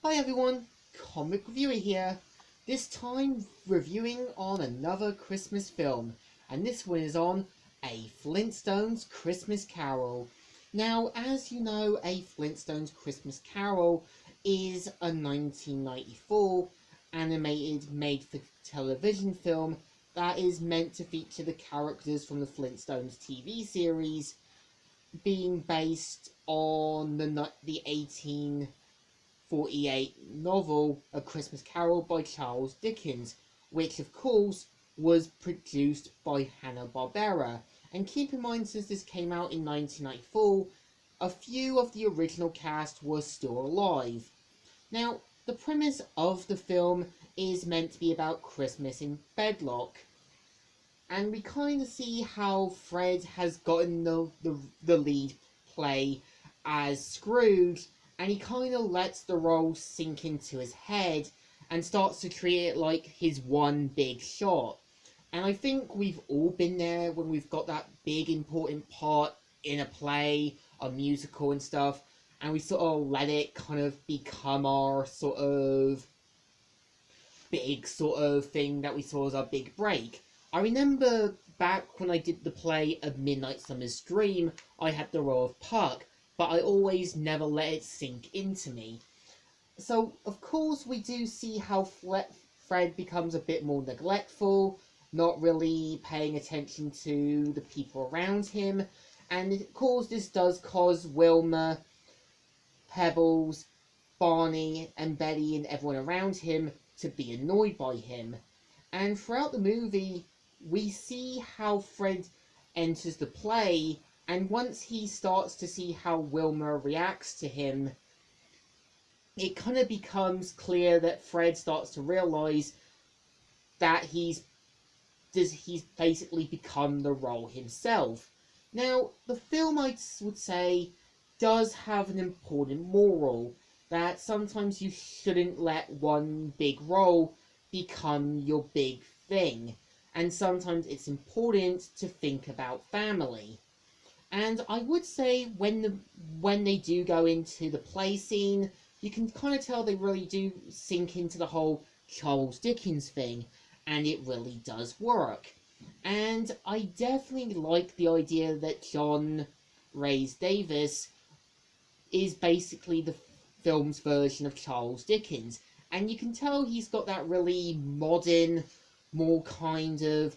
Hi everyone, Comic Reviewer here. This time reviewing on another Christmas film, and this one is on A Flintstones Christmas Carol. Now, as you know, A Flintstones Christmas Carol is a 1994 animated made-for-television film that is meant to feature the characters from the Flintstones TV series, being based on the 1848 novel A Christmas Carol by Charles Dickens, which of course was produced by Hanna-Barbera. And keep in mind, since this came out in 1994, a few of the original cast were still alive. Now, the premise of the film is meant to be about Christmas in Bedlock, and we kind of see how Fred has gotten the lead play as Scrooge, and he kind of lets the role sink into his head and starts to treat it like his one big shot. And I think we've all been there when we've got that big important part in a play, a musical and stuff, and we sort of let it kind of become our sort of big sort of thing that we saw as our big break. I remember back when I did the play A Midnight Summer's Dream, I had the role of Puck, but I always never let it sink into me. So, of course, we do see how Fred becomes a bit more neglectful, not really paying attention to the people around him, and of course this does cause Wilma, Pebbles, Barney, and Betty and everyone around him to be annoyed by him. And throughout the movie, we see how Fred enters the play, and once he starts to see how Wilma reacts to him, it kind of becomes clear that Fred starts to realize that he's basically become the role himself. Now, the film, I would say, does have an important moral that sometimes you shouldn't let one big role become your big thing, and sometimes it's important to think about family. And I would say when they do go into the play scene, you can kind of tell they really do sink into the whole Charles Dickens thing, and it really does work. And I definitely like the idea that John Rhys Davies is basically the film's version of Charles Dickens. And you can tell he's got that really modern, more kind of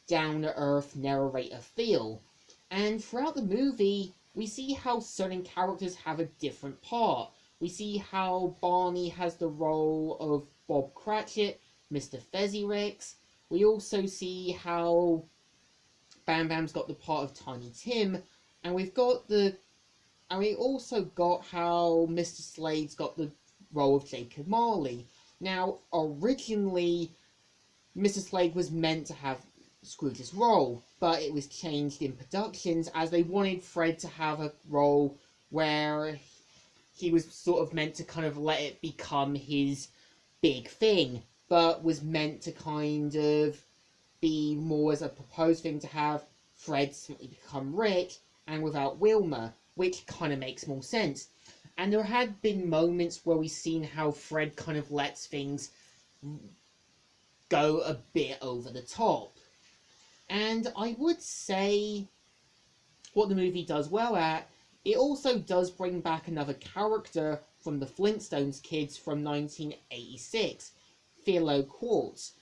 down-to-earth narrator feel. And throughout the movie, we see how certain characters have a different part. We see how Barney has the role of Bob Cratchit, Mr. Fezziwix. We also see how Bam Bam's got the part of Tiny Tim, and we also got how Mr. Slade's got the role of Jacob Marley. Now, originally, Mr. Slade was meant to have Scrooge's role, but it was changed in productions as they wanted Fred to have a role where he was sort of meant to kind of let it become his big thing, but was meant to kind of be more as a proposed thing to have Fred simply become rich and without Wilma, which kind of makes more sense. And there had been moments where we've seen how Fred kind of lets things go a bit over the top. And I would say what the movie does well at, it also does bring back another character from the Flintstones kids from 1986, Philo Quartz.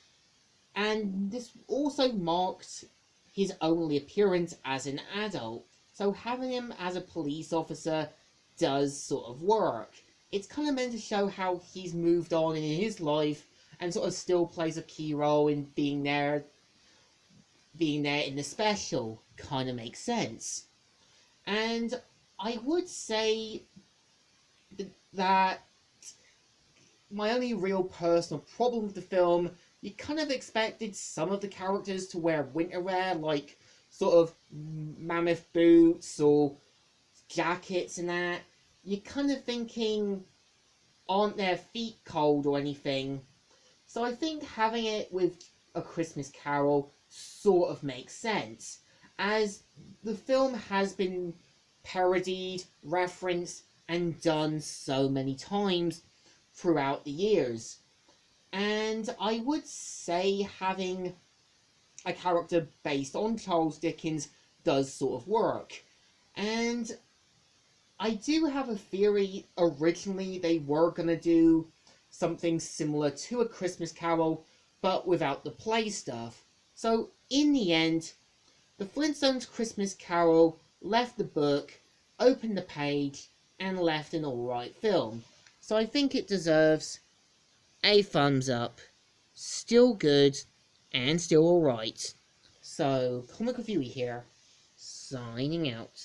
And this also marked his only appearance as an adult, so having him as a police officer does sort of work. It's kind of meant to show how he's moved on in his life and sort of still plays a key role in being there in the special. Kind of makes sense. And I would say that my only real personal problem with the film, you kind of expected some of the characters to wear winter wear, like sort of mammoth boots or jackets and that. You're kind of thinking, aren't their feet cold or anything? So I think having it with A Christmas Carol sort of makes sense, as the film has been parodied, referenced, and done so many times throughout the years. And I would say having a character based on Charles Dickens does sort of work. And I do have a theory. Originally they were going to do something similar to A Christmas Carol, but without the play stuff. So in the end, the Flintstones Christmas Carol left the book, opened the page, and left an alright film. So I think it deserves a thumbs up. Still good, and still alright. So, Comic Review here, signing out.